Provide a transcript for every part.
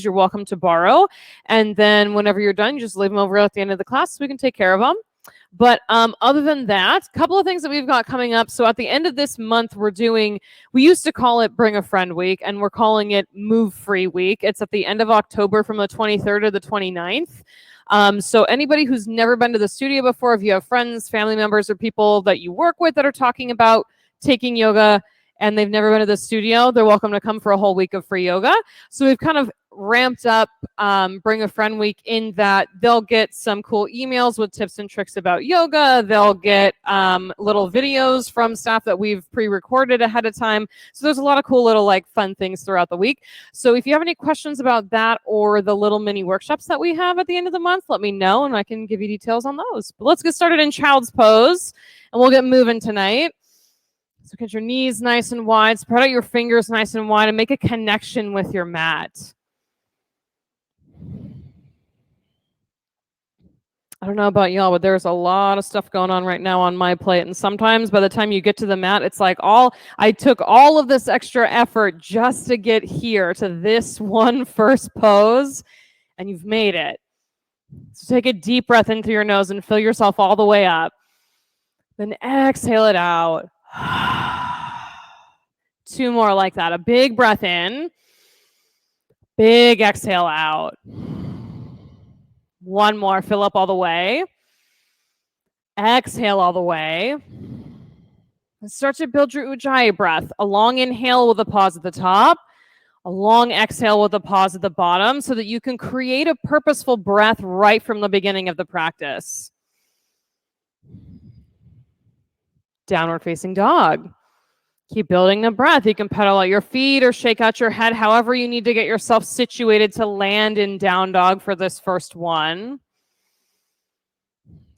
you're welcome to borrow. And then whenever you're done, you just leave them over at the end of the class so we can take care of them. But other than that, a couple of things that we've got coming up. So at the end of this month, we used to call it Bring a Friend Week, and we're calling it Move Free Week. It's at the end of October from the 23rd to the 29th. So anybody who's never been to the studio before, if you have friends, family members, or people that you work with that are talking about taking yoga and they've never been to the studio, they're welcome to come for a whole week of free yoga. So we've kind of ramped up Bring a Friend Week in that they'll get some cool emails with tips and tricks about yoga. They'll get little videos from staff that we've pre-recorded ahead of time. So there's a lot of cool little like fun things throughout the week. So if you have any questions about that or the little mini workshops that we have at the end of the month, let me know and I can give you details on those. But let's get started in child's pose and we'll get moving tonight. So get your knees nice and wide, spread out your fingers nice and wide, and make a connection with your mat. I don't know about y'all, but there's a lot of stuff going on right now on my plate. And sometimes by the time you get to the mat, it's like I took all of this extra effort just to get here to this one first pose, and you've made it. So take a deep breath in through your nose and fill yourself all the way up. Then exhale it out. 2 more like that. A big breath in. Big exhale out. 1 more. Fill up all the way. Exhale all the way. And start to build your Ujjayi breath. A long inhale with a pause at the top. A long exhale with a pause at the bottom so that you can create a purposeful breath right from the beginning of the practice. Downward facing dog. Keep building the breath. You can pedal out your feet or shake out your head, however you need to get yourself situated to land in down dog for this first one.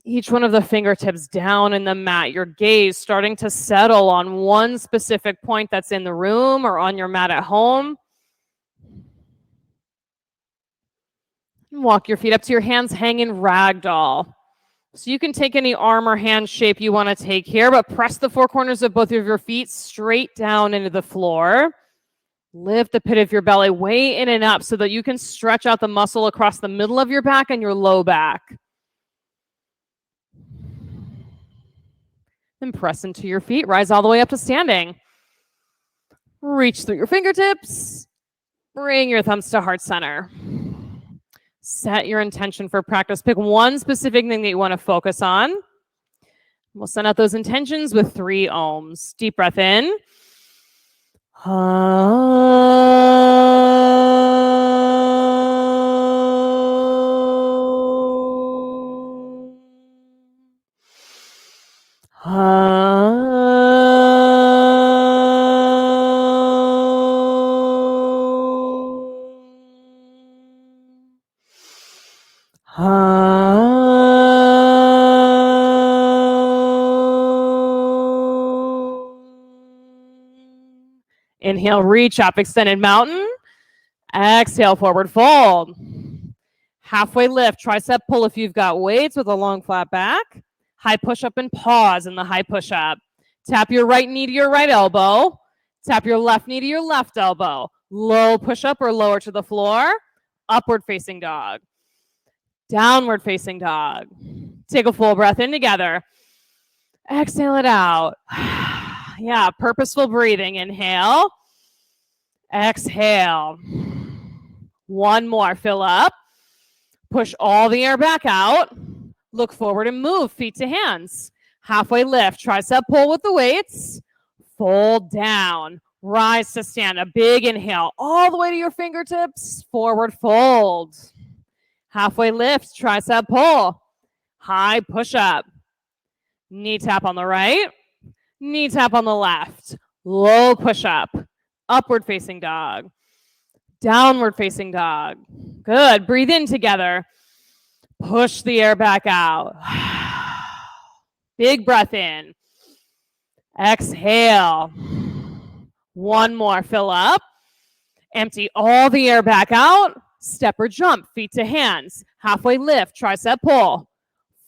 Each one of the fingertips down in the mat, your gaze starting to settle on one specific point that's in the room or on your mat at home. Walk your feet up to your hands, hang in ragdoll. So you can take any arm or hand shape you want to take here, but press the 4 corners of both of your feet straight down into the floor. Lift the pit of your belly way in and up so that you can stretch out the muscle across the middle of your back and your low back. Then press into your feet, rise all the way up to standing. Reach through your fingertips. Bring your thumbs to heart center. Set your intention for practice. Pick one specific thing that you want to focus on. We'll send out those intentions with 3 ohms. Deep breath in. Inhale, reach up, extended mountain. Exhale, forward fold. Halfway lift, tricep pull if you've got weights with a long flat back. High push up and pause in the high push up. Tap your right knee to your right elbow. Tap your left knee to your left elbow. Low push up or lower to the floor. Upward facing dog. Downward facing dog. Take a full breath in together. Exhale it out. Yeah, purposeful breathing. Inhale. Exhale. 1 more. Fill up. Push all the air back out. Look forward and move. Feet to hands. Halfway lift. Tricep pull with the weights. Fold down. Rise to stand. A big inhale. All the way to your fingertips. Forward fold. Halfway lift. Tricep pull. High push up. Knee tap on the right. Knee tap on the left. Low push up. Upward facing dog. Downward facing dog. Good. Breathe in together. Push the air back out. Big breath in. Exhale. 1 more. Fill up. Empty all the air back out. Step or jump. Feet to hands. Halfway lift. Tricep pull.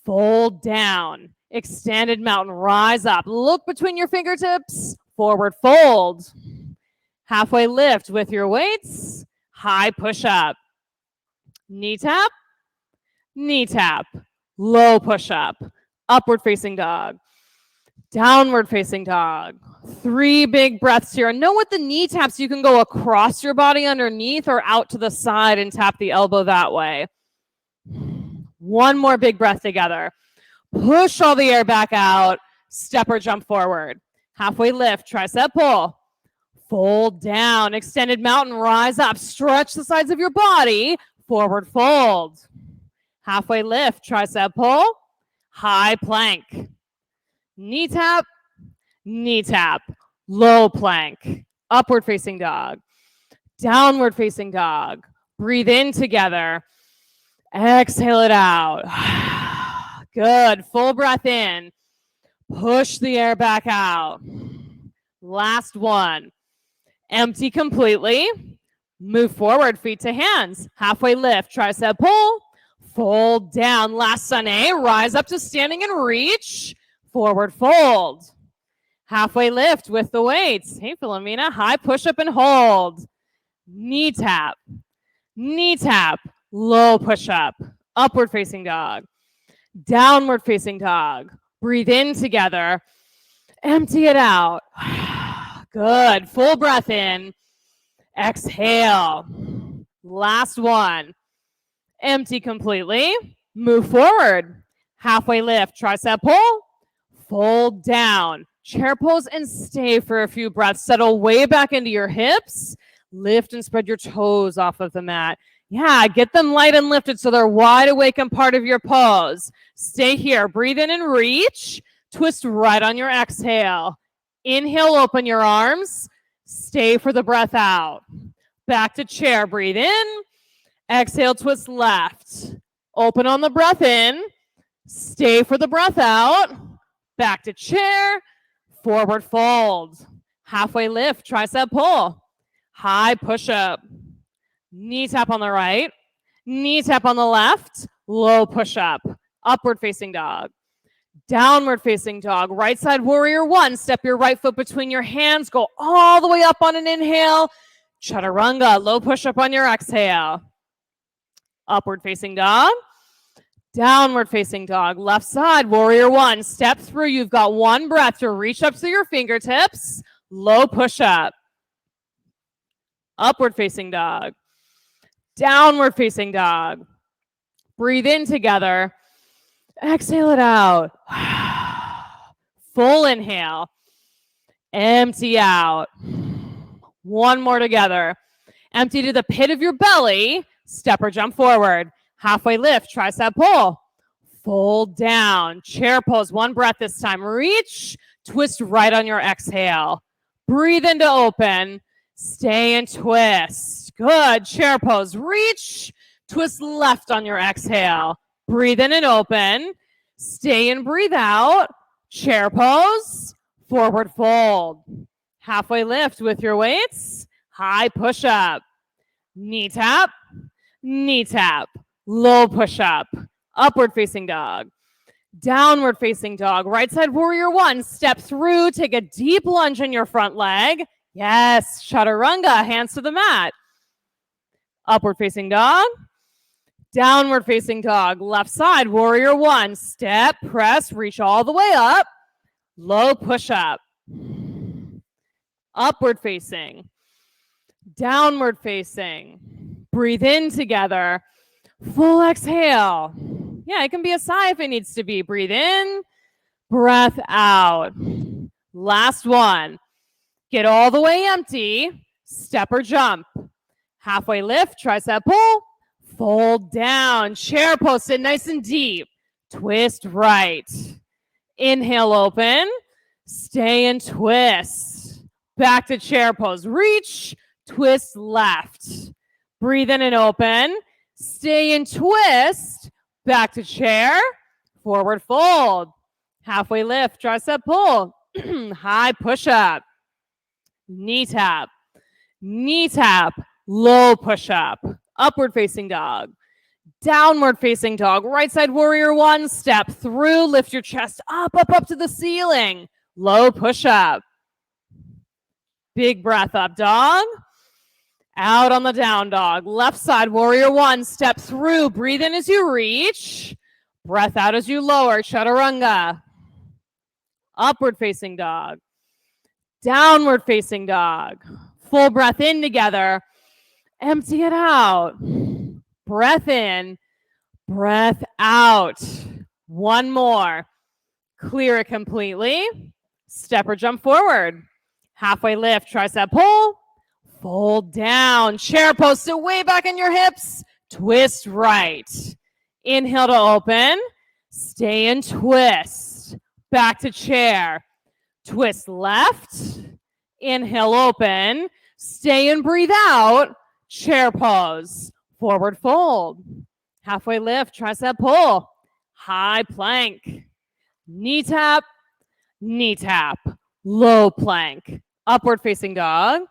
Fold down. Extended mountain. Rise up. Look between your fingertips. Forward fold. Halfway lift with your weights. high push-up. Knee tap, low push-up, upward facing dog, downward facing dog. 3 big breaths here. And know with the knee taps, you can go across your body underneath or out to the side and tap the elbow that way. 1 more big breath together. Push all the air back out. Step or jump forward. Halfway lift, tricep pull. Fold down, extended mountain, rise up. Stretch the sides of your body. Forward fold. Halfway lift, tricep pull. High plank. Knee tap, low plank. Upward facing dog. Downward facing dog. Breathe in together. Exhale it out. Good. Full breath in. Push the air back out. Last one. Empty completely. Move forward, feet to hands. Halfway lift, tricep pull. Fold down. Last sunny. Rise up to standing and reach. Forward fold. Halfway lift with the weights. Hey, Philomena. High push up and hold. Knee tap. Low push up. Upward facing dog. Downward facing dog. Breathe in together. Empty it out. Good. Full breath in. Exhale. Last one. Empty completely. Move forward. Halfway lift. Tricep pull. Fold down. Chair pose and stay for a few breaths. Settle way back into your hips. Lift and spread your toes off of the mat. Yeah, get them light and lifted so they're wide awake and part of your pose. Stay here. Breathe in and reach. Twist right on your exhale. Inhale, open your arms. Stay for the breath out. Back to chair. Breathe in. Exhale, twist left. Open on the breath in. Stay for the breath out. Back to chair. Forward fold. Halfway lift. Tricep pull. High push up. Knee tap on the right. Knee tap on the left. Low push up. Upward facing dog. Downward facing dog. Right side warrior 1. Step your right foot between your hands. Go all the way up on an inhale. Chaturanga. Low push up on your exhale. Upward facing dog. Downward facing dog. Left side warrior 1. Step through. You've got 1 breath to reach up to your fingertips. Low push up. Upward facing dog. Downward facing dog. Breathe in together. Exhale it out. Full inhale. Empty out. 1 more together. Empty to the pit of your belly. Step or jump forward. Halfway lift. Tricep pull. Fold down. Chair pose. 1 breath this time. Reach. Twist right on your exhale. Breathe into open. Stay and twist. Good. Chair pose. Reach. Twist left on your exhale. Breathe in and open. Stay and breathe out. Chair pose. Forward fold. Halfway lift with your weights. High push up. Knee tap. Low push up. Upward facing dog. Downward facing dog. Right side warrior 1. Step through. Take a deep lunge in your front leg. Yes. Chaturanga. Hands to the mat. Upward facing dog. Downward facing dog. Left side warrior 1. Step, press, reach all the way up. Low push up. Upward facing. Downward facing. Breathe in together. Full exhale. Yeah, it can be a sigh if it needs to be. Breathe in. Breath out. Last one. Get all the way empty. Step or jump. Halfway lift. Tricep pull. Fold down. Chair pose. Sit nice and deep. Twist right. Inhale, open. Stay and twist. Back to chair pose. Reach. Twist left. Breathe in and open. Stay and twist. Back to chair. Forward fold. Halfway lift. Tricep pull. High push up. Knee tap. Low push up. Upward facing dog. Downward facing dog. Right side warrior 1. Step through. Lift your chest up to the ceiling. Low push up. Big breath up, dog. Out on the down dog. Left side, warrior one. Step through. Breathe in as you reach. Breath out as you lower. Chaturanga. Upward facing dog. Downward facing dog. Full breath in together. Empty it out. Breath in. Breath out. One more. Clear it completely. Step or jump forward. Halfway lift, tricep pull. Fold down. Chair pose, sit way back in your hips. Twist right. Inhale to open. Stay and twist. Back to chair. Twist left. Inhale, open. Stay and breathe out. Chair pose. Forward fold. Halfway lift, tricep pull. High plank. Knee tap. Knee tap. Low plank. Upward facing dog.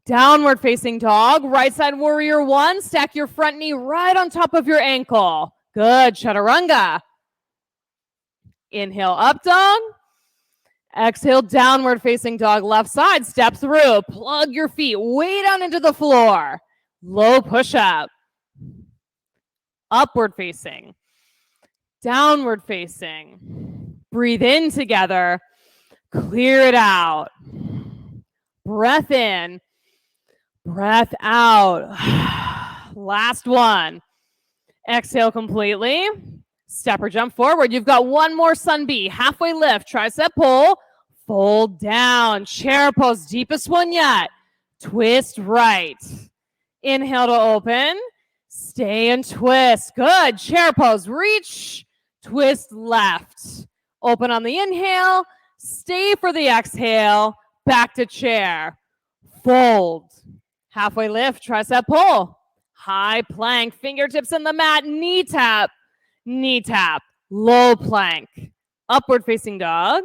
Downward facing dog. Right side warrior one. Stack your front knee right on top of your ankle. Good. Chaturanga. Inhale, up dog. Exhale, downward facing dog. Left side. Step through. Plug your feet way down into the floor. Low push up. Upward facing. Downward facing. Breathe in together. Clear it out. Breath in. Breath out. Last one. Exhale completely. Step or jump forward. You've got one more sun B. Halfway lift. Tricep pull. Fold down. Chair pose. Deepest one yet. Twist right. Inhale to open. Stay and twist. Good. Chair pose. Reach. Twist left. Open on the inhale. Stay for the exhale. Back to chair. Fold. Halfway lift. Tricep pull. High plank. Fingertips in the mat. Knee tap. Knee tap. Low plank. Upward facing dog.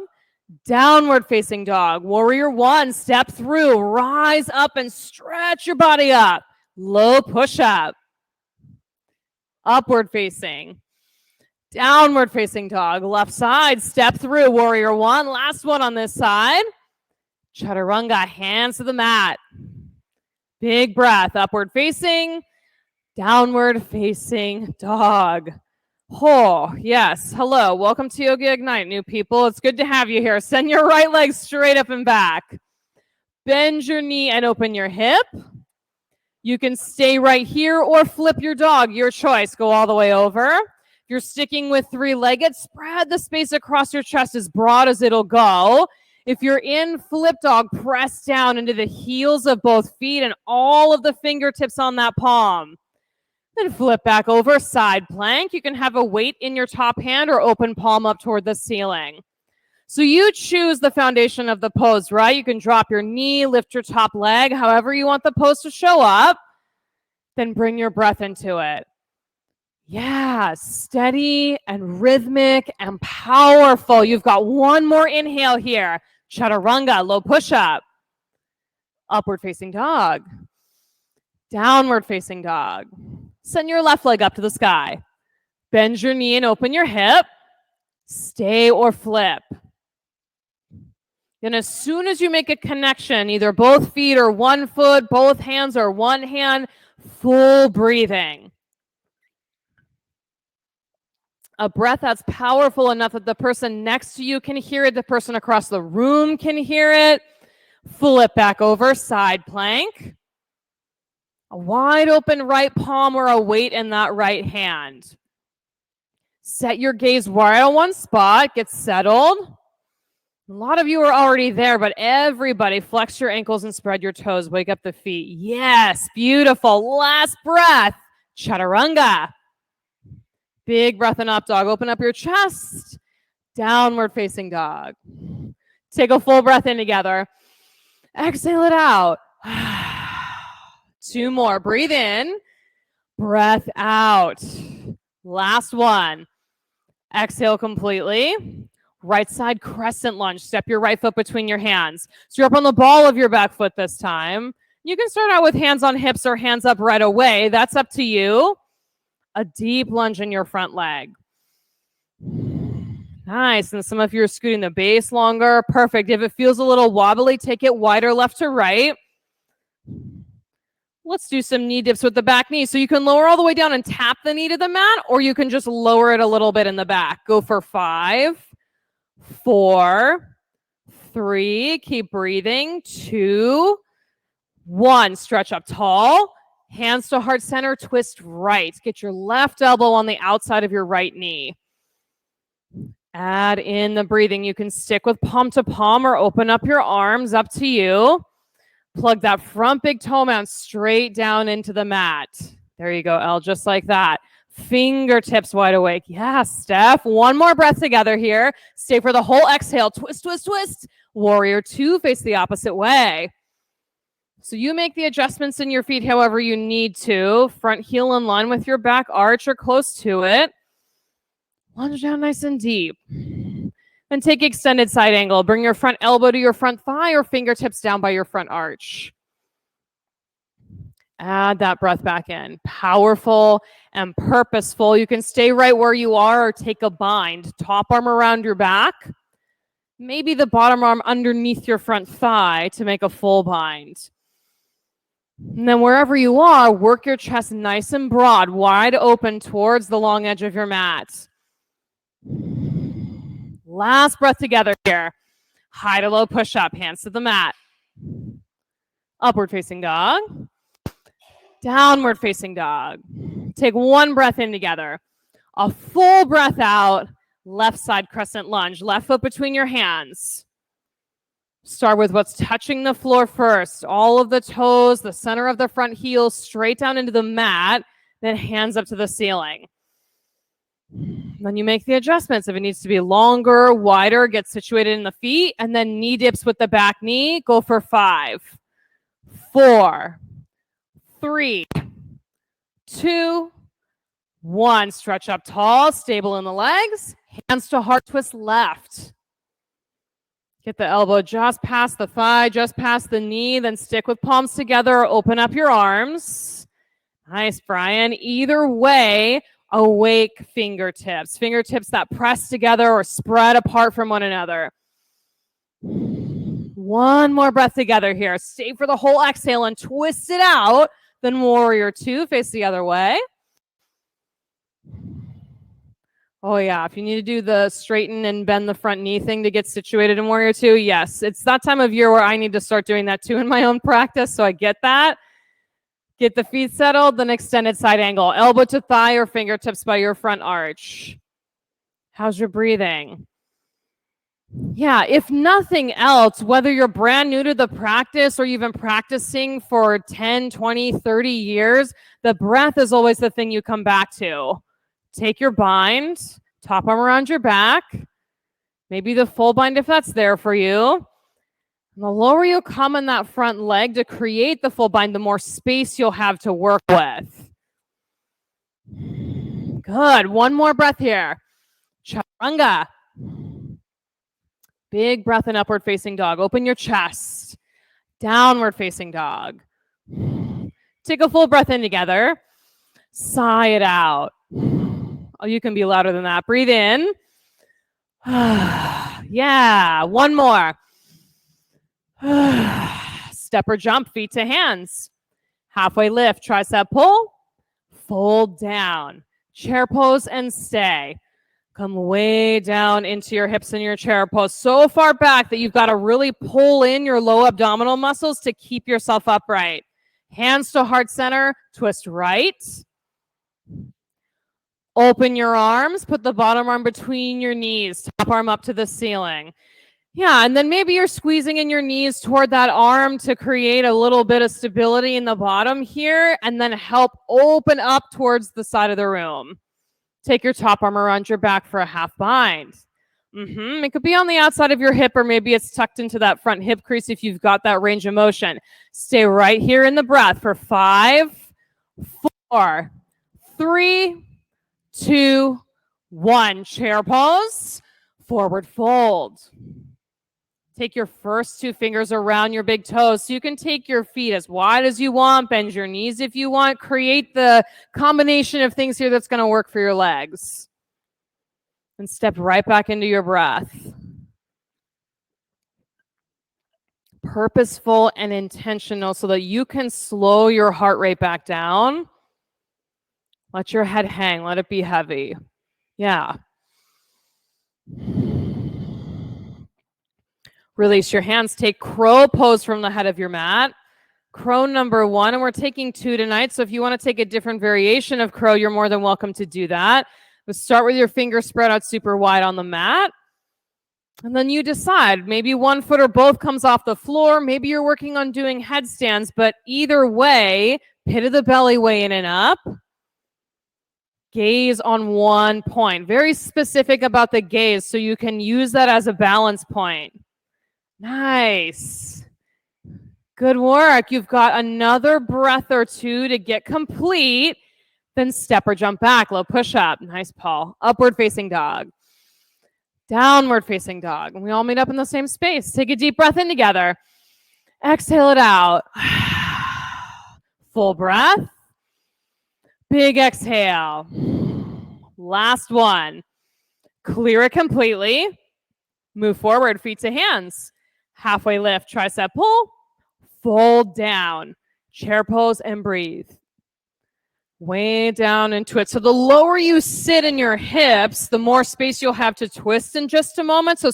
Downward facing dog. Warrior one. Step through. Rise up and stretch your body up. Low push up. Upward facing. Downward facing dog. Left side. Step through. Warrior one. Last one on this side. Chaturanga. Hands to the mat. Big breath. Upward facing. Downward facing dog. Oh, yes. Hello. Welcome to Yoga Ignite, new people. It's good to have you here. Send your right leg straight up and back. Bend your knee and open your hip. You can stay right here or flip your dog. Your choice. Go all the way over. If you're sticking with three-legged, spread the space across your chest as broad as it'll go. If you're in flip dog, press down into the heels of both feet and all of the fingertips on that palm. Then flip back over, side plank. You can have a weight in your top hand or open palm up toward the ceiling. So you choose the foundation of the pose, right? You can drop your knee, lift your top leg, however you want the pose to show up. Then bring your breath into it. Yeah, steady and rhythmic and powerful. You've got one more inhale here. Chaturanga, low push-up. Upward facing dog. Downward facing dog. Send your left leg up to the sky. Bend your knee and open your hip. Stay or flip. Then as soon as you make a connection, either both feet or one foot, both hands or one hand, full breathing. A breath that's powerful enough that the person next to you can hear it, the person across the room can hear it. Flip back over, side plank. A wide open right palm or a weight in that right hand. Set your gaze right on one spot. Get settled. A lot of you are already there, but everybody flex your ankles and spread your toes. Wake up the feet. Yes, beautiful. Last breath. Chaturanga. Big breath in up dog. Open up your chest. Downward facing dog. Take a full breath in together. Exhale it out. 2 more. Breathe in. Breath out. Last one. Exhale completely. Right side crescent lunge. Step your right foot between your hands. So you're up on the ball of your back foot this time. You can start out with hands on hips or hands up right away. That's up to you. A deep lunge in your front leg. Nice. And some of you are scooting the base longer. Perfect. If it feels a little wobbly, take it wider left to right. Let's do some knee dips with the back knee. So you can lower all the way down and tap the knee to the mat, or you can just lower it a little bit in the back. Go for 5, 4, 3, keep breathing, 2, 1. Stretch up tall, hands to heart center, twist right. Get your left elbow on the outside of your right knee. Add in the breathing. You can stick with palm to palm or open up your arms, up to you. Plug that front big toe mount straight down into the mat. There you go, Elle, just like that. Fingertips wide awake. Yes, Steph. One more breath together here. Stay for the whole exhale. Twist, twist, twist. Warrior 2, face the opposite way. So you make the adjustments in your feet however you need to. Front heel in line with your back arch or close to it. Lunge down nice and deep. And take extended side angle. Bring your front elbow to your front thigh or fingertips down by your front arch. Add that breath back in. Powerful and purposeful. You can stay right where you are or take a bind. Top arm around your back. Maybe the bottom arm underneath your front thigh to make a full bind. And then wherever you are, work your chest nice and broad, wide open towards the long edge of your mat. Last breath together here. High to low push up, hands to the mat. Upward facing dog. Downward facing dog. Take one breath in together. A full breath out. Left side crescent lunge. Left foot between your hands. Start with what's touching the floor first. All of the toes, the center of the front heel, straight down into the mat. Then hands up to the ceiling. Then you make the adjustments. If it needs to be longer, wider, get situated in the feet. And then knee dips with the back knee. Go for 5, 4, 3, 2, 1. Stretch up tall, stable in the legs. Hands to heart twist left. Get the elbow just past the thigh, just past the knee. Then stick with palms together. Open up your arms. Nice, Brian. Either way, awake fingertips. Fingertips that press together or spread apart from one another. One more breath together here. Stay for the whole exhale and twist it out. Then warrior 2, face the other way. Oh yeah, if you need to do the straighten and bend the front knee thing to get situated in warrior 2, yes. It's that time of year where I need to start doing that too in my own practice, so I get that. Get the feet settled, then extended side angle. Elbow to thigh or fingertips by your front arch. How's your breathing? Yeah, if nothing else, whether you're brand new to the practice or you've been practicing for 10, 20, 30 years, the breath is always the thing you come back to. Take your bind, top arm around your back, maybe the full bind if that's there for you. And the lower you come in that front leg to create the full bind, the more space you'll have to work with. Good. One more breath here. Chaturanga. Big breath in upward facing dog. Open your chest. Downward facing dog. Take a full breath in together. Sigh it out. Oh, you can be louder than that. Breathe in. Yeah. One more. Step or jump, feet to hands. Halfway lift, tricep pull. Fold down. Chair pose and stay. Come way down into your hips in your chair pose. So far back that you've got to really pull in your low abdominal muscles to keep yourself upright. Hands to heart center. Twist right. Open your arms. Put the bottom arm between your knees. Top arm up to the ceiling. Yeah, and then maybe you're squeezing in your knees toward that arm to create a little bit of stability in the bottom here, and then help open up towards the side of the room. Take your top arm around your back for a half bind. It could be on the outside of your hip, or maybe it's tucked into that front hip crease if you've got that range of motion. Stay right here in the breath for 5, 4, 3, 2, 1. Chair pose, forward fold. Take your first 2 fingers around your big toes so you can take your feet as wide as you want, bend your knees if you want, create the combination of things here that's going to work for your legs. And step right back into your breath. Purposeful and intentional so that you can slow your heart rate back down. Let your head hang. Let it be heavy. Yeah. Release your hands. Take crow pose from the head of your mat. Crow number 1, and we're taking 2 tonight. So if you want to take a different variation of crow, you're more than welcome to do that. But start with your fingers spread out super wide on the mat. And then you decide, maybe one foot or both comes off the floor. Maybe you're working on doing headstands, but either way, pit of the belly way in and up. Gaze on one point. Very specific about the gaze, so you can use that as a balance point. Nice. Good work. You've got another breath or 2 to get complete. Then step or jump back. Low push up. Nice, Paul. Upward facing dog. Downward facing dog. And we all meet up in the same space. Take a deep breath in together. Exhale it out. Full breath. Big exhale. Last one. Clear it completely. Move forward, feet to hands. Halfway lift, tricep pull. Fold down. Chair pose and breathe. Way down into it. So the lower you sit in your hips, the more space you'll have to twist in just a moment. So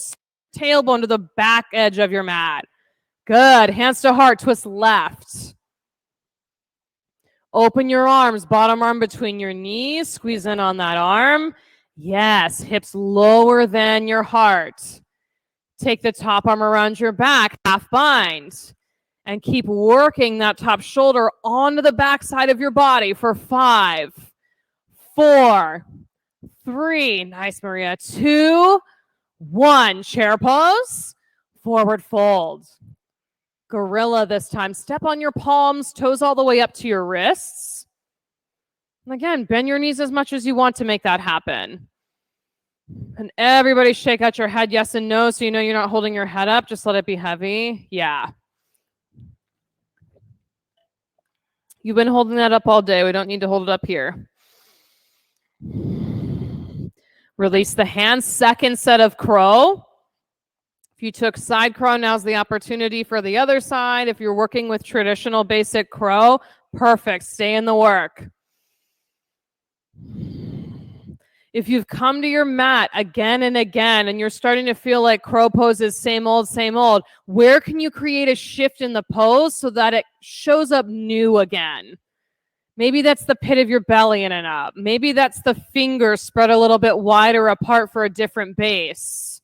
tailbone to the back edge of your mat. Good. Hands to heart. Twist left. Open your arms. Bottom arm between your knees. Squeeze in on that arm. Yes. Hips lower than your heart. Take the top arm around your back. Half bind. And keep working that top shoulder onto the back side of your body for 5, 4, 3. Nice, Maria. 2, 1. Chair pose. Forward fold. Gorilla this time. Step on your palms, toes all the way up to your wrists. And again, bend your knees as much as you want to make that happen. And everybody shake out your head yes and no so you know you're not holding your head up. Just let it be heavy. Yeah. You've been holding that up all day. We don't need to hold it up here. Release the hands. Second set of crow. If you took side crow, now's the opportunity for the other side. If you're working with traditional basic crow, perfect. Stay in the work. If you've come to your mat again and again and you're starting to feel like crow pose is same old, where can you create a shift in the pose so that it shows up new again? Maybe that's the pit of your belly in and up. Maybe that's the fingers spread a little bit wider apart for a different base.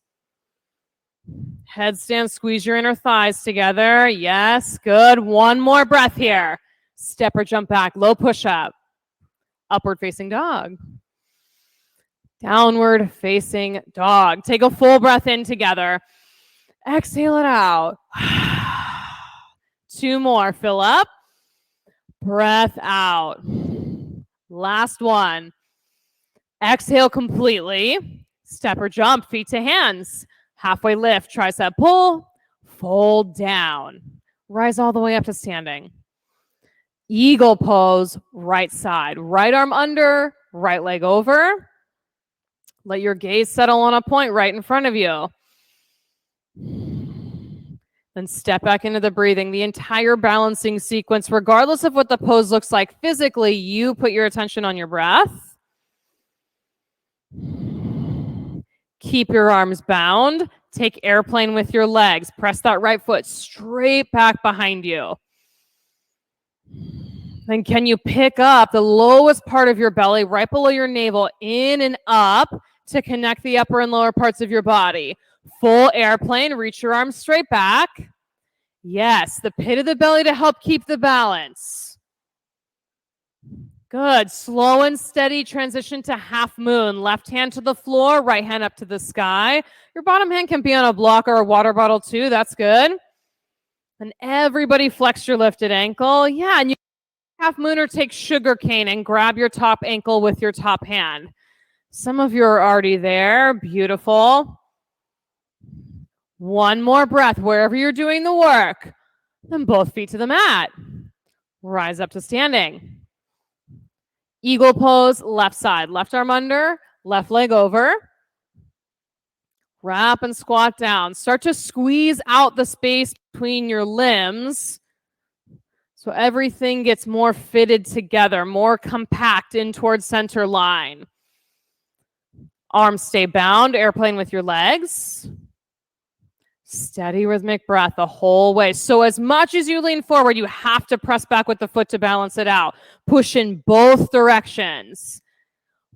Headstand, squeeze your inner thighs together. Yes, good. One more breath here. Step or jump back, low push up. Upward facing dog. Downward facing dog. Take a full breath in together. Exhale it out. 2 more. Fill up. Breath out. Last one. Exhale completely. Step or jump. Feet to hands. Halfway lift. Tricep pull. Fold down. Rise all the way up to standing. Eagle pose. Right side. Right arm under. Right leg over. Let your gaze settle on a point right in front of you. Then step back into the breathing. The entire balancing sequence, regardless of what the pose looks like physically, you put your attention on your breath. Keep your arms bound. Take airplane with your legs. Press that right foot straight back behind you. Then can you pick up the lowest part of your belly right below your navel, in and up, to connect the upper and lower parts of your body? Full airplane. Reach your arms straight back. Yes, the pit of the belly to help keep the balance. Good. Slow and steady transition to half moon. Left hand to the floor, right hand up to the sky. Your bottom hand can be on a block or a water bottle too. That's good. And everybody flex your lifted ankle. Yeah, and you half moon or take sugar cane and grab your top ankle with your top hand. Some of you are already there. Beautiful. One more breath wherever you're doing the work. Then both feet to the mat. Rise up to standing. Eagle pose, left side. Left arm under, left leg over. Wrap and squat down. Start to squeeze out the space between your limbs so everything gets more fitted together, more compact in towards center line. Arms stay bound, airplane with your legs. Steady rhythmic breath the whole way. So as much as you lean forward, you have to press back with the foot to balance it out. Push in both directions.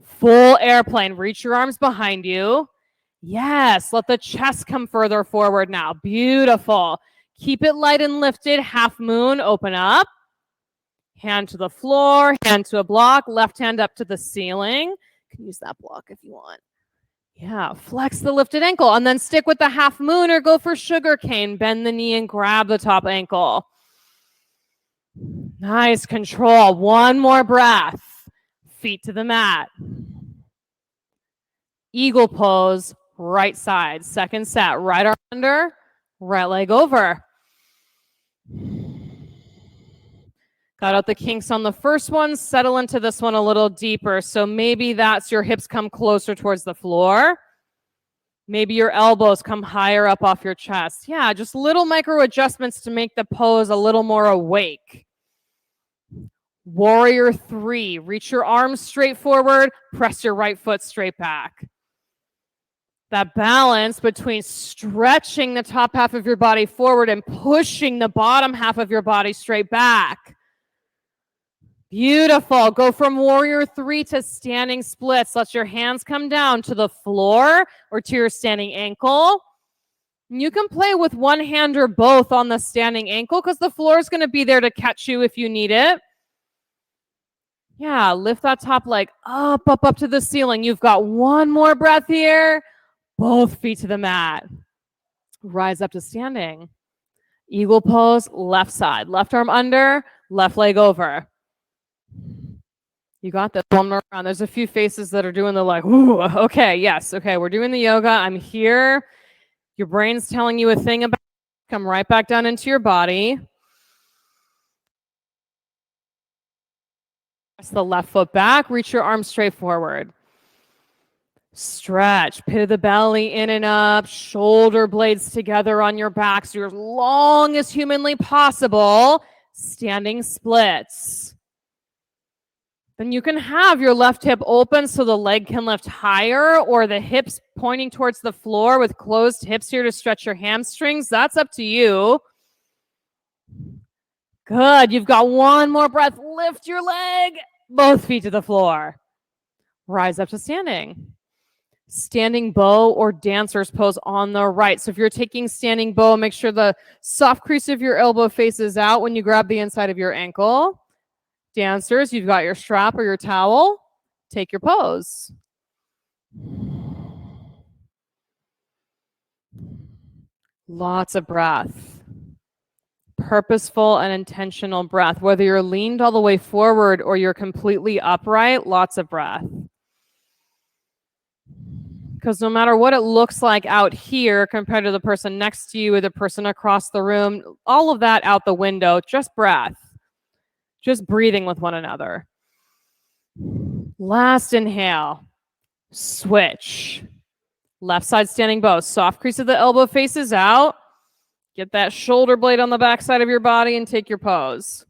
Full airplane. Reach your arms behind you. Yes, let the chest come further forward now. Beautiful. Keep it light and lifted. Half moon, open up. Hand to the floor, hand to a block, left hand up to the ceiling. You can use that block if you want. Yeah, flex the lifted ankle and then stick with the half moon or go for sugar cane. Bend the knee and grab the top ankle. Nice control. One more breath. Feet to the mat. Eagle pose, right side. Second set, right arm under, right leg over. Got out the kinks on the first one, settle into this one a little deeper. So maybe that's your hips come closer towards the floor. Maybe your elbows come higher up off your chest. Yeah, just little micro adjustments to make the pose a little more awake. Warrior 3, reach your arms straight forward, press your right foot straight back. That balance between stretching the top half of your body forward and pushing the bottom half of your body straight back. Beautiful. Go from warrior 3 to standing splits. Let your hands come down to the floor or to your standing ankle. You can play with one hand or both on the standing ankle because the floor is going to be there to catch you if you need it. Yeah, lift that top leg up to the ceiling. You've got one more breath here. Both feet to the mat. Rise up to standing. Eagle pose, left side. Left arm under, left leg over. You got this. One more round. There's a few faces that are doing the like, ooh, okay, yes, okay, we're doing the yoga. I'm here. Your brain's telling you a thing about it. Come right back down into your body. Press the left foot back. Reach your arms straight forward. Stretch. Pit of the belly in and up. Shoulder blades together on your back so you're as long as humanly possible. Standing splits. Then you can have your left hip open so the leg can lift higher or the hips pointing towards the floor with closed hips here to stretch your hamstrings. That's up to you. Good. You've got one more breath. Lift your leg. Both feet to the floor. Rise up to standing. Standing bow or dancer's pose on the right. So if you're taking standing bow, make sure the soft crease of your elbow faces out when you grab the inside of your ankle. Dancers, you've got your strap or your towel. Take your pose. Lots of breath. Purposeful and intentional breath. Whether you're leaned all the way forward or you're completely upright, lots of breath. Because no matter what it looks like out here compared to the person next to you or the person across the room, all of that out the window, just breath. Just breathing with one another. Last inhale. Switch. Left side standing bow. Soft crease of the elbow faces out. Get that shoulder blade on the back side of your body and take your pose.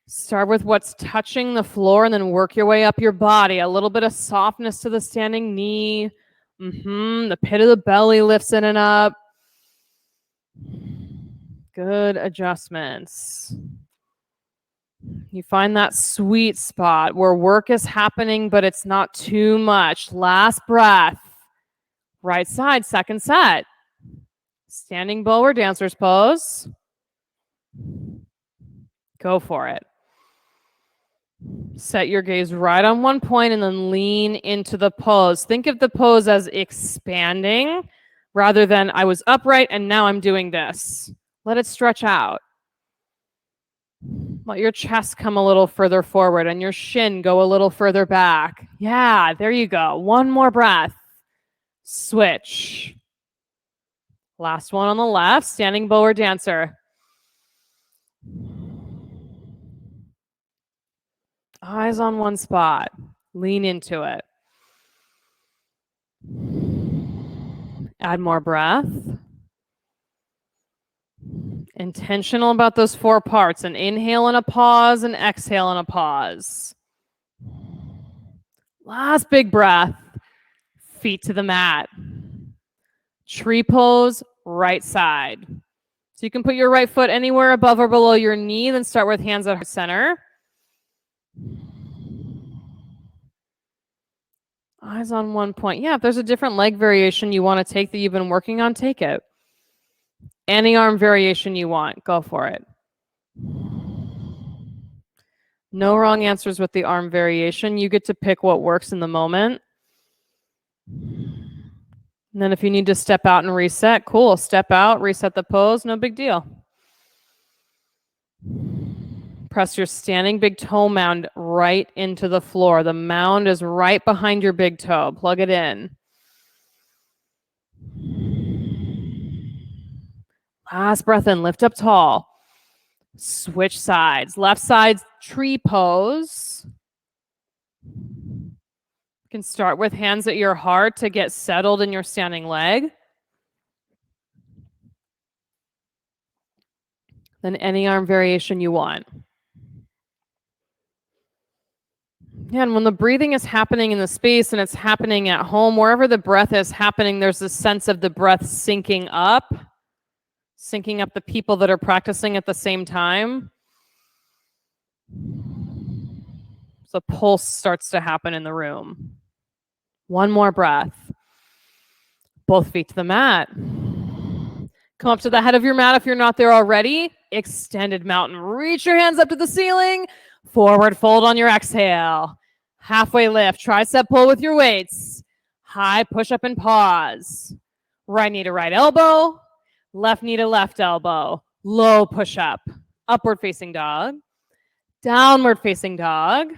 Start with what's touching the floor and then work your way up your body. A little bit of softness to the standing knee. The pit of the belly lifts in and up. Good adjustments. You find that sweet spot where work is happening, but it's not too much. Last breath. Right side, second set. Standing bow or dancer's pose. Go for it. Set your gaze right on one point and then lean into the pose. Think of the pose as expanding rather than I was upright and now I'm doing this. Let it stretch out. Let your chest come a little further forward and your shin go a little further back. Yeah, there you go. One more breath. Switch. Last one on the left, standing bow or dancer. Eyes on one spot. Lean into it. Add more breath. Intentional about those 4 parts. An inhale and a pause, an exhale and a pause. Last big breath. Feet to the mat. Tree pose, right side. So you can put your right foot anywhere above or below your knee, then start with hands at heart center. Eyes on one point. Yeah, if there's a different leg variation you want to take that you've been working on, take it. Any arm variation you want, go for it. No wrong answers with the arm variation. You get to pick what works in the moment. And then if you need to step out and reset, cool. Step out, reset the pose, no big deal. Press your standing big toe mound right into the floor. The mound is right behind your big toe. Plug it in. Last breath in, lift up tall. Switch sides. Left side, tree pose. You can start with hands at your heart to get settled in your standing leg. Then any arm variation you want. Yeah, and when the breathing is happening in the space and it's happening at home, wherever the breath is happening, there's a sense of the breath syncing up the people that are practicing at the same time. So pulse starts to happen in the room. One more breath. Both feet to the mat. Come up to the head of your mat if you're not there already. Extended mountain. Reach your hands up to the ceiling. Forward fold on your exhale. Halfway lift. Tricep pull with your weights. High push up and pause. Right knee to right elbow. Left knee to left elbow. Low push up. Upward facing dog. Downward facing dog.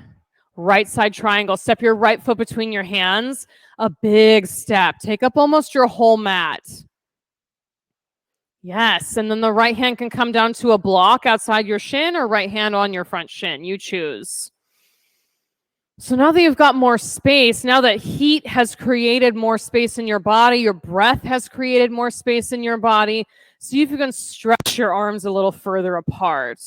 Right side triangle. Step your right foot between your hands. A big step. Take up almost your whole mat. Yes, and then the right hand can come down to a block outside your shin or right hand on your front shin. You choose. So now that you've got more space, now that heat has created more space in your body, your breath has created more space in your body, see if you can stretch your arms a little further apart.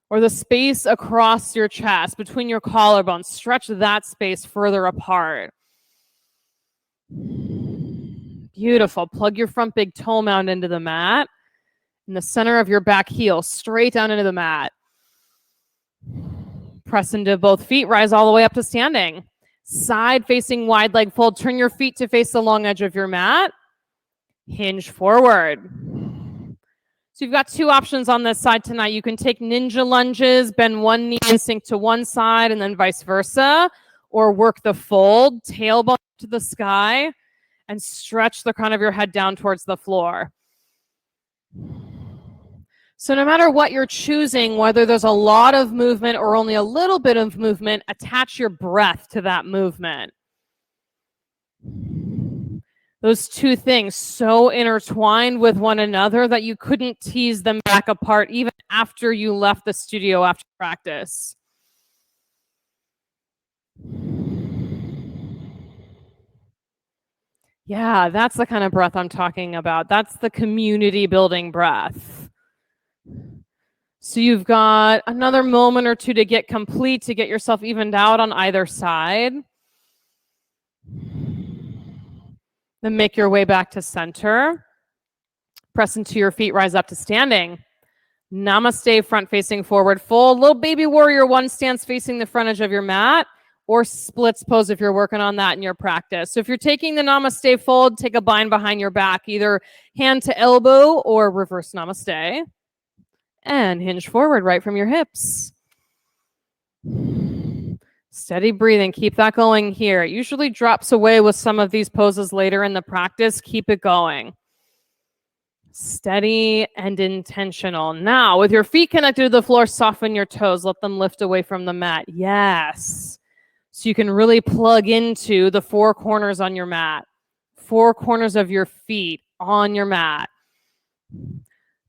Or the space across your chest, between your collarbones, stretch that space further apart. Beautiful. Plug your front big toe mound into the mat. In the center of your back heel, straight down into the mat. Press into both feet, rise all the way up to standing. Side facing wide leg fold. Turn your feet to face the long edge of your mat. Hinge forward. So you've got 2 options on this side tonight. You can take ninja lunges, bend one knee and sink to one side and then vice versa. Or work the fold, tailbone to the sky and stretch the crown of your head down towards the floor. So no matter what you're choosing, whether there's a lot of movement or only a little bit of movement, attach your breath to that movement. Those 2 things so intertwined with one another that you couldn't tease them back apart even after you left the studio after practice. Yeah, that's the kind of breath I'm talking about. That's the community building breath. So you've got another moment or 2 to get complete, to get yourself evened out on either side. Then make your way back to center. Press into your feet, rise up to standing. Namaste, front facing forward fold. Little baby warrior 1 stance facing the front edge of your mat. Or splits pose if you're working on that in your practice. So if you're taking the namaste fold, take a bind behind your back, either hand to elbow or reverse namaste. And hinge forward right from your hips. Steady breathing. Keep that going here. It usually drops away with some of these poses later in the practice. Keep it going. Steady and intentional. Now, with your feet connected to the floor, soften your toes. Let them lift away from the mat. Yes. So you can really plug into the 4 corners on your mat. 4 corners of your feet on your mat.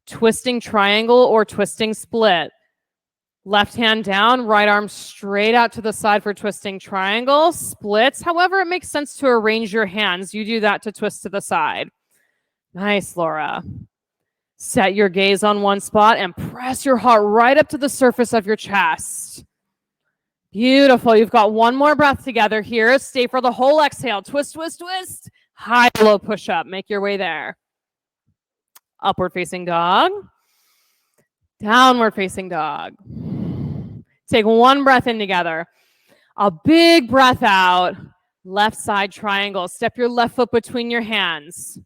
Twisting triangle or twisting split. Left hand down, right arm straight out to the side for twisting triangle, splits. However, it makes sense to arrange your hands. You do that to twist to the side. Nice, Laura. Set your gaze on one spot and press your heart right up to the surface of your chest. Beautiful. You've got one more breath together here. Stay for the whole exhale. Twist, twist, twist. High, low push up. Make your way there. Upward facing dog. Downward facing dog. Take one breath in together. A big breath out. Left side triangle. Step your left foot between your hands.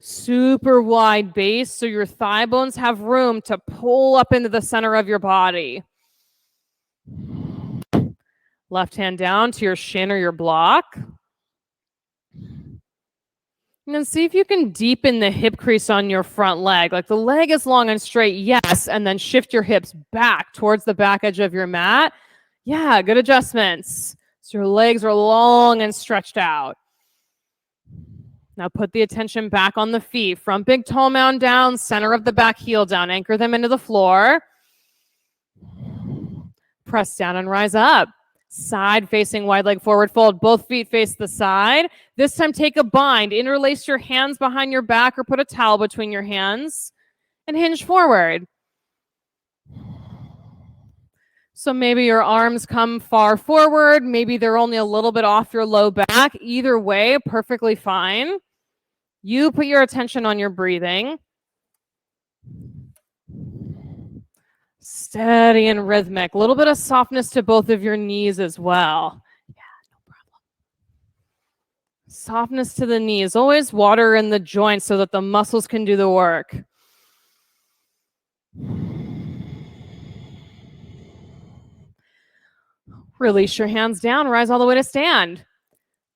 Super wide base so your thigh bones have room to pull up into the center of your body. Left hand down to your shin or your block. And then see if you can deepen the hip crease on your front leg. Like the leg is long and straight, yes. And then shift your hips back towards the back edge of your mat. Yeah, good adjustments. So your legs are long and stretched out. Now put the attention back on the feet. Front big toe mound down, center of the back heel down. Anchor them into the floor. Press down and rise up. Side facing wide leg forward fold. Both feet face the side. This time take a bind. Interlace your hands behind your back or put a towel between your hands and hinge forward. So maybe your arms come far forward. Maybe they're only a little bit off your low back. Either way, perfectly fine. You put your attention on your breathing. Steady and rhythmic. A little bit of softness to both of your knees as well. Yeah, no problem. Softness to the knees. Always water in the joints so that the muscles can do the work. Release your hands down. Rise all the way to stand.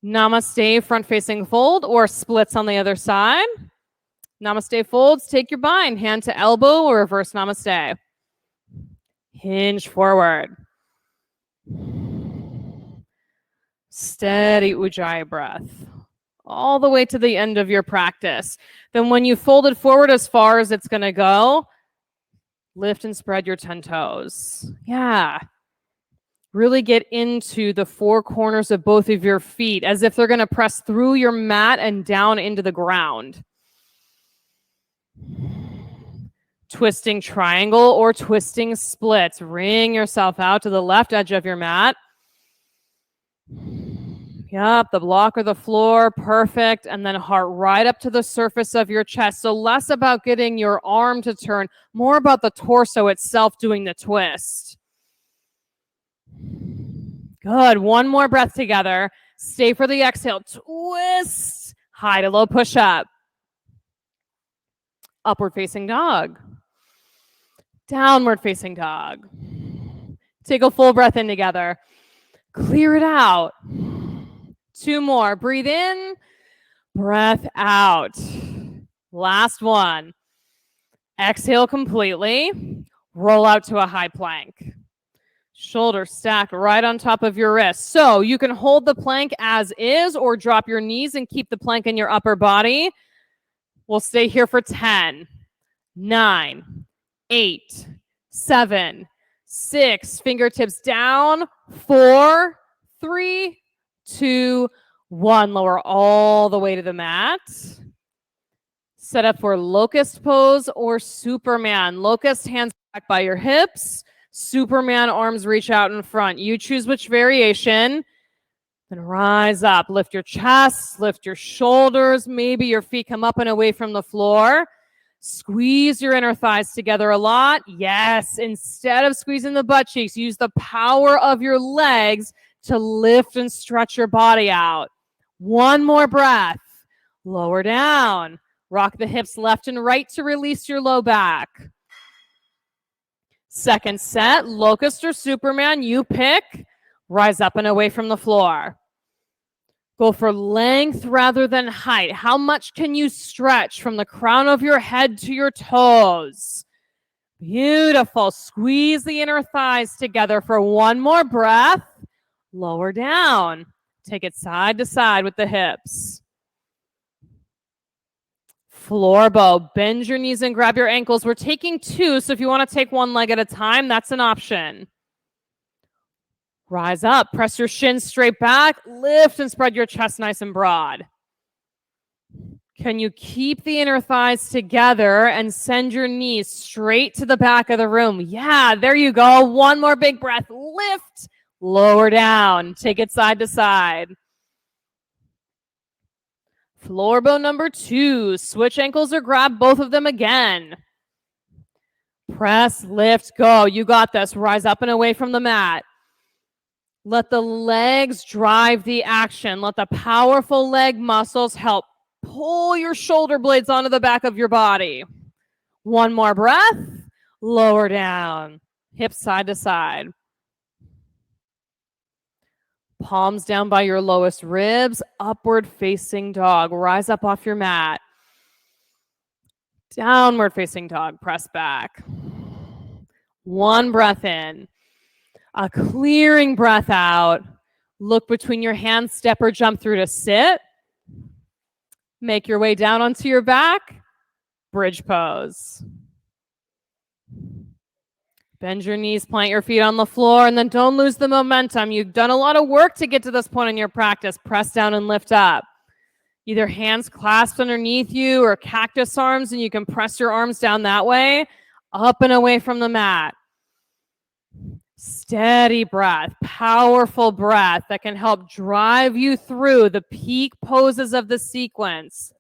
Namaste, front facing fold or splits on the other side. Namaste folds. Take your bind. Hand to elbow or reverse namaste. Hinge forward. Steady Ujjayi breath. All the way to the end of your practice. Then when you fold it forward as far as it's going to go, lift and spread your 10 toes. Yeah. Really get into the four corners of both of your feet as if they're going to press through your mat and down into the ground. Twisting triangle or twisting splits. Wring yourself out to the left edge of your mat. Yep, the block or the floor, perfect. And then heart right up to the surface of your chest. So less about getting your arm to turn, more about the torso itself doing the twist. Good, one more breath together. Stay for the exhale. Twist, high to low push up. Upward facing dog. Downward facing dog. Take a full breath in together. Clear it out. Two more. Breathe in. Breath out. Last one. Exhale completely. Roll out to a high plank. Shoulders stacked right on top of your wrists. So you can hold the plank as is or drop your knees and keep the plank in your upper body. We'll stay here for 10, 9, 8, 7, 6, fingertips down, 4, 3, 2, 1. Lower all the way to the mat. Set up for locust pose or Superman. Locust, hands back by your hips. Superman, arms reach out in front. You choose which variation. Then rise up. Lift your chest, lift your shoulders. Maybe your feet come up and away from the floor. Squeeze your inner thighs together a lot. Yes, instead of squeezing the butt cheeks, use the power of your legs to lift and stretch your body out. One more breath. Lower down. Rock the hips left and right to release your low back. Second set, locust or Superman, you pick. Rise up and away from the floor. Go for length rather than height. How much can you stretch from the crown of your head to your toes? Beautiful. Squeeze the inner thighs together for one more breath. Lower down. Take it side to side with the hips. Floor bow. Bend your knees and grab your ankles. We're taking 2, so if you want to take one leg at a time, that's an option. Rise up. Press your shins straight back. Lift and spread your chest nice and broad. Can you keep the inner thighs together and send your knees straight to the back of the room? Yeah, there you go. One more big breath. Lift, lower down. Take it side to side. Floor bow number 2. Switch ankles or grab both of them again. Press, lift, go. You got this. Rise up and away from the mat. Let the legs drive the action. Let the powerful leg muscles help pull your shoulder blades onto the back of your body. One more breath. Lower down. Hips side to side. Palms down by your lowest ribs. Upward facing dog. Rise up off your mat. Downward facing dog. Press back. One breath in. A clearing breath out. Look between your hands. Step or jump through to sit. Make your way down onto your back. Bridge pose. Bend your knees, plant your feet on the floor, and then don't lose the momentum. You've done a lot of work to get to this point in your practice. Press down and lift up. Either hands clasped underneath you or cactus arms, and you can press your arms down that way, up and away from the mat. Steady breath, powerful breath that can help drive you through the peak poses of the sequence.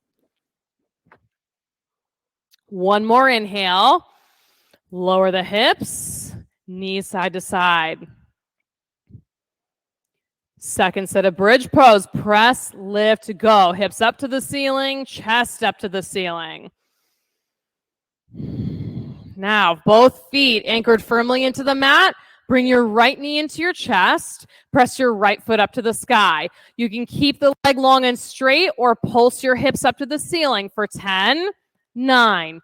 One more inhale. Lower the hips, knees side to side. Second set of bridge pose. Press, lift, go. Hips up to the ceiling, chest up to the ceiling. Now, both feet anchored firmly into the mat. Bring your right knee into your chest. Press your right foot up to the sky. You can keep the leg long and straight or pulse your hips up to the ceiling for 10, 9,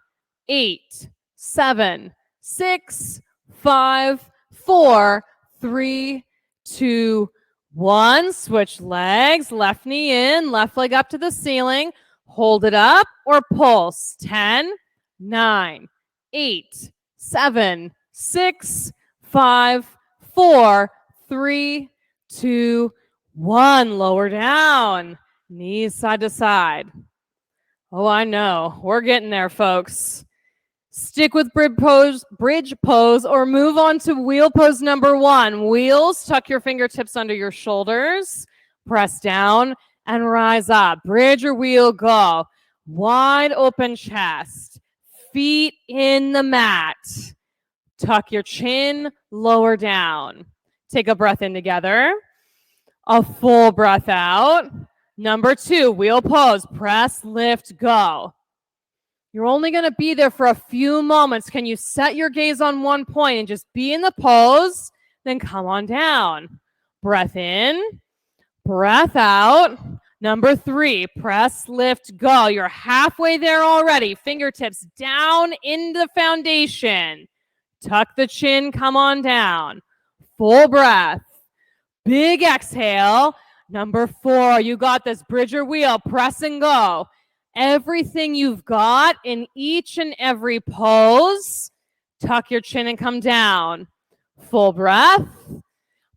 8, 7, 6, 5, 4, 3, 2, 1. Switch legs. Left knee in, left leg up to the ceiling. Hold it up or pulse. 10, 9, 8, 7, 6, 5, 4, 3, 2, 1. Lower down. Knees side to side. Oh, I know. We're getting there, folks. Stick with bridge pose, or move on to wheel pose number 1. Wheels, tuck your fingertips under your shoulders. Press down and rise up. Bridge or wheel, go. Wide open chest. Feet in the mat. Tuck your chin, lower down. Take a breath in together. A full breath out. Number 2, wheel pose. Press, lift, go. You're only going to be there for a few moments. Can you set your gaze on one point and just be in the pose? Then come on down. Breath in, breath out. Number 3, press, lift, go. You're halfway there already. Fingertips down into the foundation. Tuck the chin, come on down. Full breath. Big exhale. Number 4, you got this. Bridge or wheel, press and go. Everything you've got in each and every pose. Tuck your chin and come down. Full breath.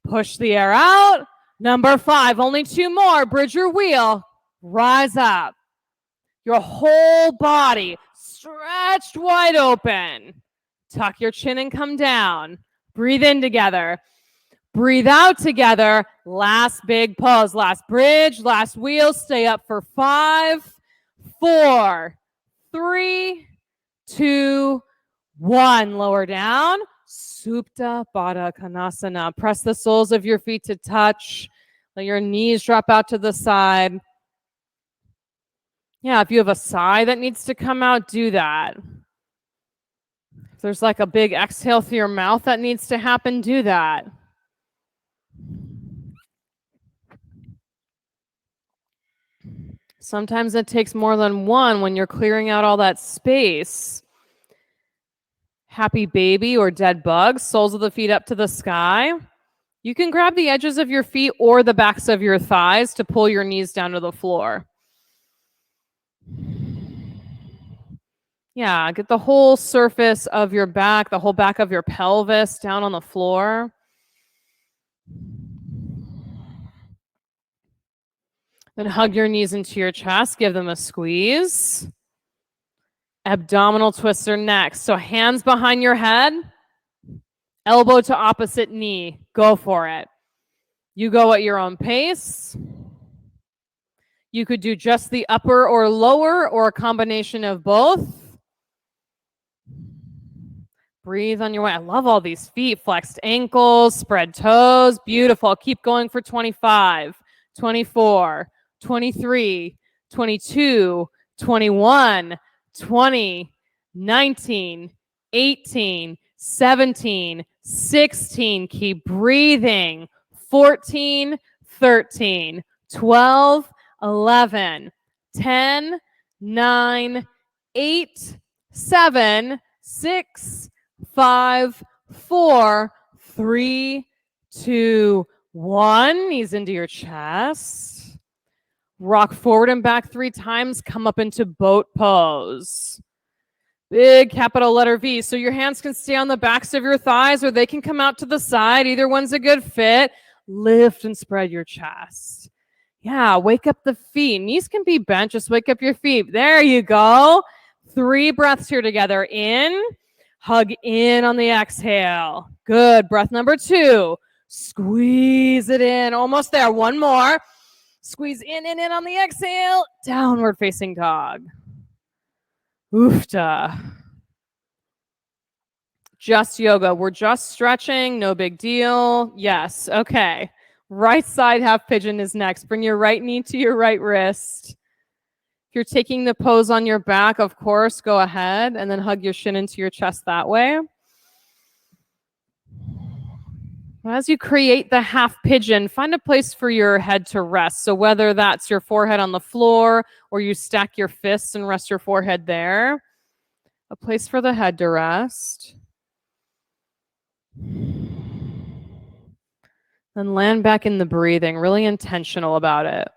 Push the air out. Number 5, only 2 more. Bridge or wheel, rise up. Your whole body stretched wide open. Tuck your chin and come down. Breathe in together. Breathe out together. Last big pose. Last bridge. Last wheel. Stay up for 5, 4, 3, 2, 1. Lower down. Supta Baddha Konasana. Press the soles of your feet to touch. Let your knees drop out to the side. Yeah, if you have a sigh that needs to come out, do that. If there's like a big exhale through your mouth that needs to happen, do that. Sometimes it takes more than one when you're clearing out all that space. Happy baby or dead bug, soles of the feet up to the sky. You can grab the edges of your feet or the backs of your thighs to pull your knees down to the floor. Yeah, get the whole surface of your back, the whole back of your pelvis down on the floor. Then hug your knees into your chest, give them a squeeze. Abdominal twister next. So hands behind your head, elbow to opposite knee. Go for it. You go at your own pace. You could do just the upper or lower or a combination of both. Breathe on your way. I love all these feet. Flexed ankles, spread toes. Beautiful. Keep going for 25, 24, 23, 22, 21, 20, 19, 18, 17, 16. Keep breathing. 14, 13, 12, 11, 10, 9, 8, 7, 6, 5, 4, 3, 2, 1. Knees into your chest. Rock forward and back 3 times. Come up into boat pose. Big capital letter V. So your hands can stay on the backs of your thighs or they can come out to the side. Either one's a good fit. Lift and spread your chest. Yeah, wake up the feet. Knees can be bent. Just wake up your feet. There you go. 3 breaths here together. In. Hug in on the exhale. Good. Breath number 2. Squeeze it in. Almost there. One more. Squeeze in and in on the exhale. Downward facing dog. Oofta. Just yoga. We're just stretching. No big deal. Yes. Okay. Right side half pigeon is next. Bring your right knee to your right wrist. If you're taking the pose on your back, of course, go ahead and then hug your shin into your chest that way. As you create the half pigeon, find a place for your head to rest. So whether that's your forehead on the floor or you stack your fists and rest your forehead there, a place for the head to rest. Then land back in the breathing, really intentional about it.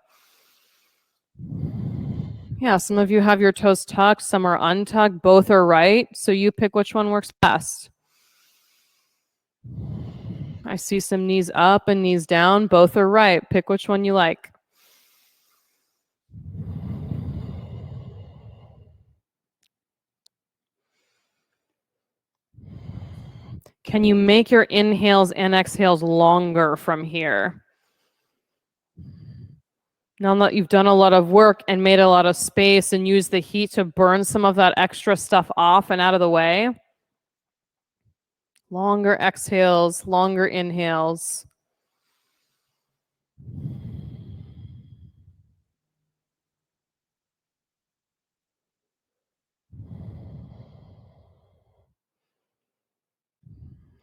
Yeah, some of you have your toes tucked, some are untucked, both are right. So you pick which one works best. I see some knees up and knees down, both are right. Pick which one you like. Can you make your inhales and exhales longer from here? Now that you've done a lot of work and made a lot of space and used the heat to burn some of that extra stuff off and out of the way, longer exhales, longer inhales.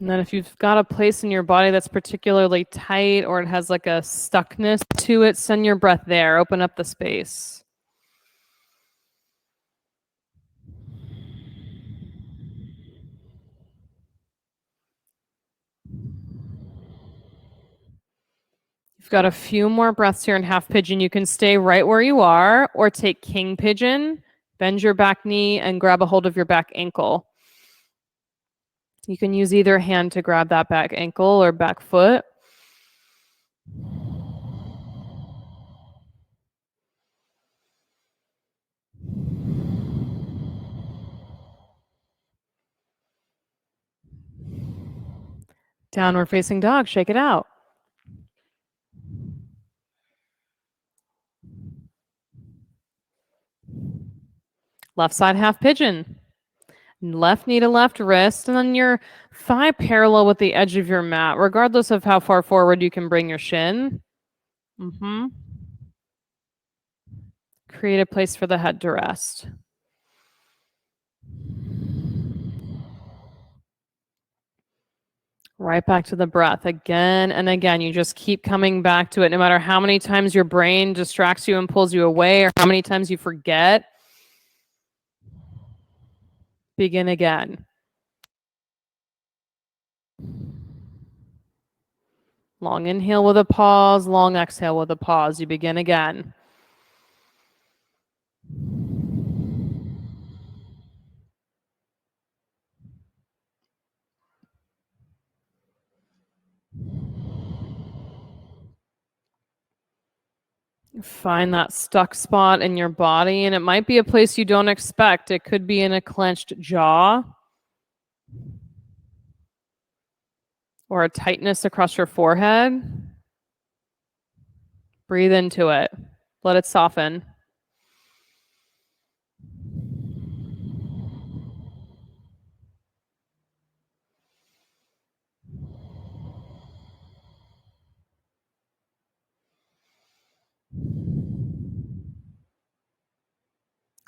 And then if you've got a place in your body that's particularly tight or it has like a stuckness to it, send your breath there. Open up the space. You've got a few more breaths here in half pigeon. You can stay right where you are or take king pigeon, bend your back knee and grab a hold of your back ankle. You can use either hand to grab that back ankle or back foot. Downward facing dog, shake it out. Left side half pigeon. Left knee to left wrist, and then your thigh parallel with the edge of your mat, regardless of how far forward you can bring your shin. Create a place for the head to rest. Right back to the breath again and again. You just keep coming back to it no matter how many times your brain distracts you and pulls you away or how many times you forget. Begin again. Long inhale with a pause, long exhale with a pause. You begin again. Find that stuck spot in your body, and it might be a place you don't expect. It could be in a clenched jaw or a tightness across your forehead. Breathe into it. Let it soften.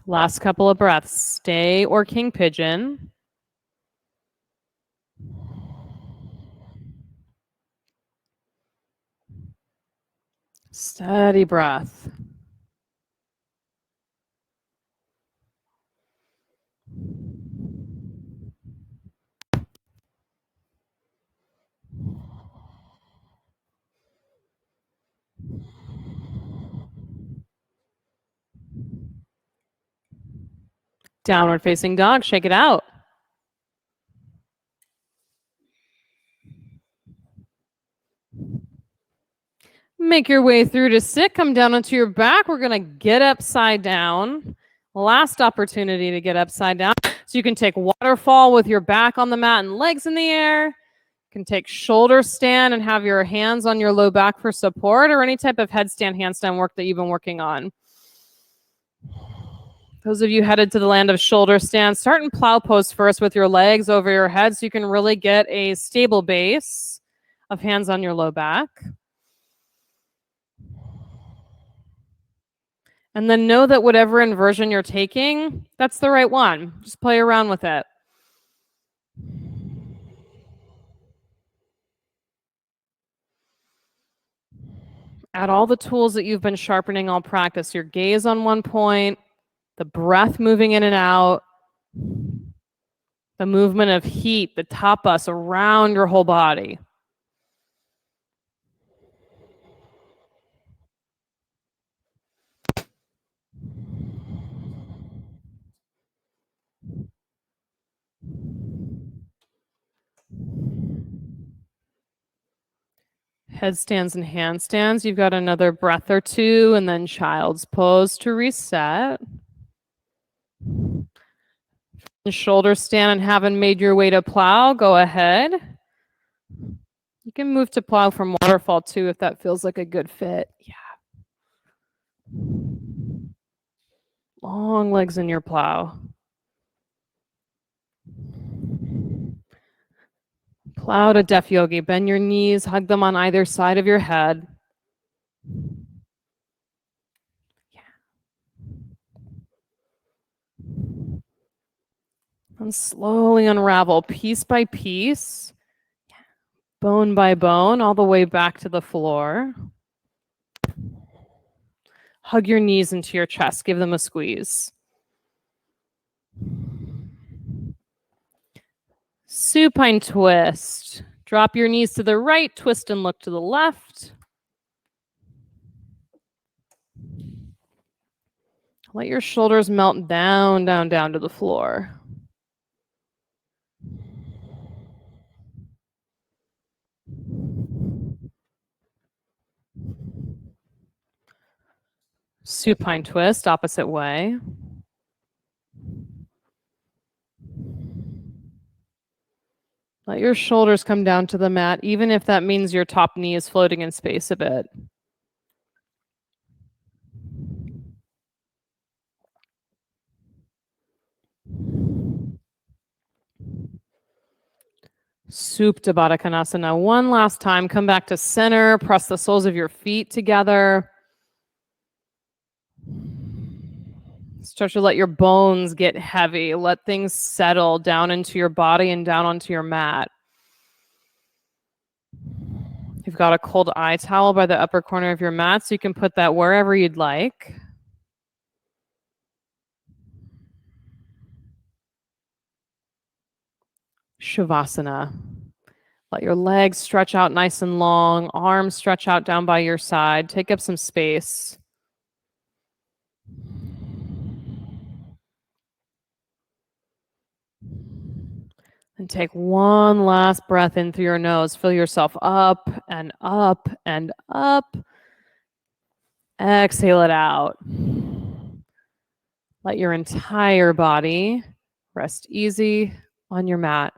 Last couple of breaths. Stay or king pigeon. Steady breath. Downward facing dog. Shake it out. Make your way through to sit. Come down onto your back. We're going to get upside down. Last opportunity to get upside down. So you can take waterfall with your back on the mat and legs in the air. You can take shoulder stand and have your hands on your low back for support, or any type of headstand, handstand work that you've been working on. Those of you headed to the land of shoulder stand, start in plow pose first with your legs over your head so you can really get a stable base of hands on your low back. And then know that whatever inversion you're taking, that's the right one. Just play around with it. Add all the tools that you've been sharpening all practice. Your gaze on one point, the breath moving in and out, the movement of heat, the tapas around your whole body. Headstands and handstands. You've got another breath or two, and then child's pose to reset. Shoulder stand and haven't made your way to plow, go ahead. You can move to plow from waterfall too if that feels like a good fit. Yeah. Long legs in your plow. Plow to deaf yogi. Bend your knees, hug them on either side of your head. And slowly unravel piece by piece, bone by bone, all the way back to the floor. Hug your knees into your chest. Give them a squeeze. Supine twist. Drop your knees to the right, twist and look to the left. Let your shoulders melt down, down, down to the floor. Supine twist, opposite way. Let your shoulders come down to the mat, even if that means your top knee is floating in space a bit. Supta Baddha Konasana. One last time. Come back to center. Press the soles of your feet together. Start to let your bones get heavy. Let things settle down into your body and down onto your mat. You've got a cold eye towel by the upper corner of your mat, so you can put that wherever you'd like. Shavasana. Let your legs stretch out nice and long, arms stretch out down by your side. Take up some space. And take one last breath in through your nose. Fill yourself up and up and up. Exhale it out. Let your entire body rest easy on your mat.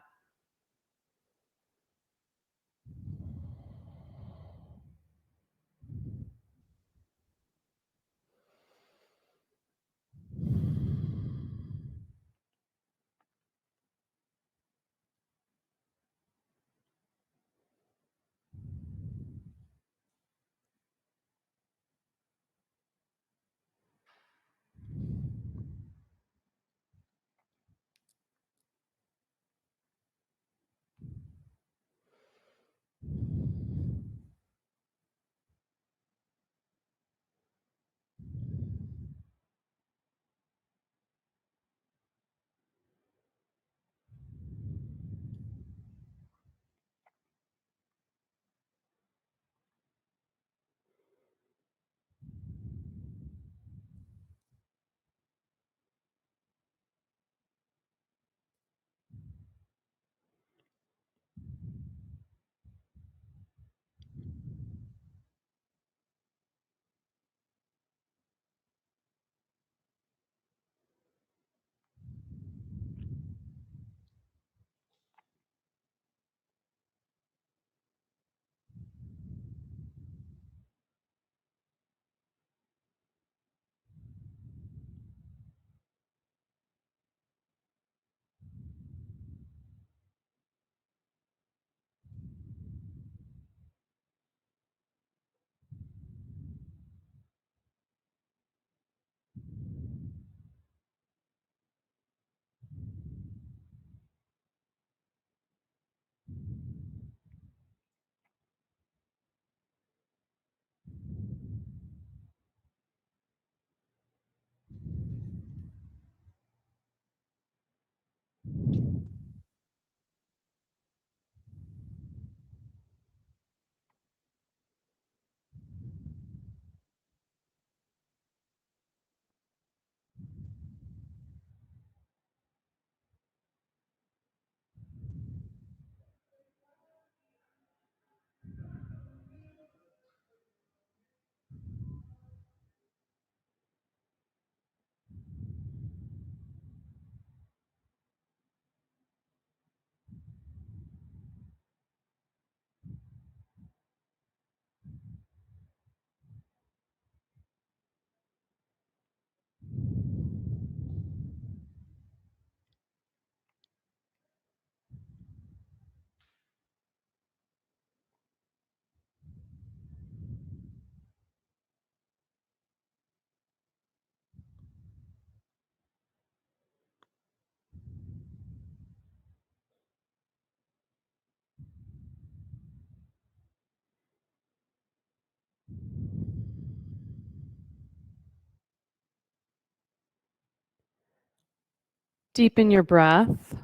Deepen your breath.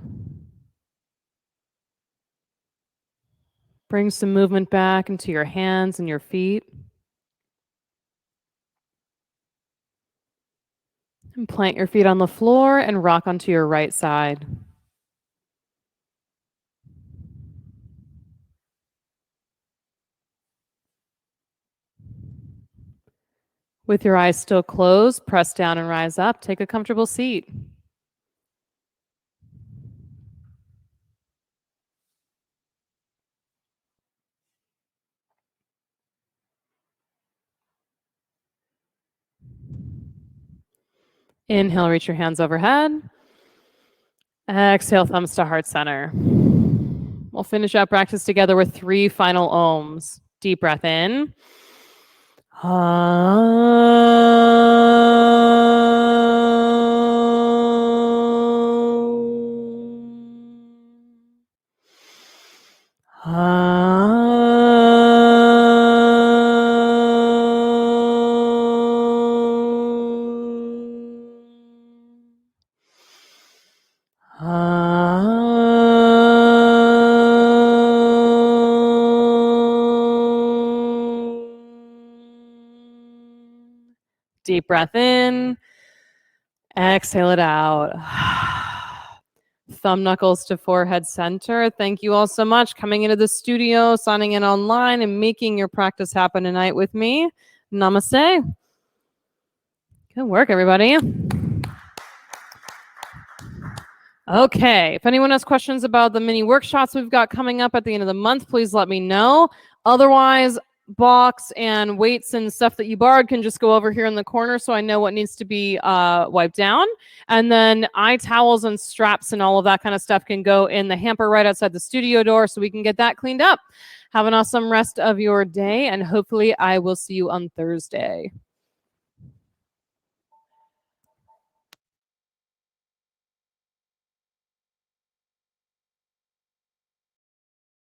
Bring some movement back into your hands and your feet. And plant your feet on the floor and rock onto your right side. With your eyes still closed, press down and rise up. Take a comfortable seat. Inhale, reach your hands overhead. Exhale, thumbs to heart center. We'll finish our practice together with 3 final ohms. Deep breath in. Deep breath in. Exhale it out. Thumb knuckles to forehead center. Thank you all so much coming into the studio, signing in online, and making your practice happen tonight with me. Namaste. Good work, everybody. Okay, if anyone has questions about the mini workshops we've got coming up at the end of the month, please let me know. Otherwise, blocks and weights and stuff that you borrowed can just go over here in the corner so I know what needs to be wiped down. And then eye towels and straps and all of that kind of stuff can go in the hamper right outside the studio door so we can get that cleaned up. Have an awesome rest of your day, and hopefully I will see you on Thursday.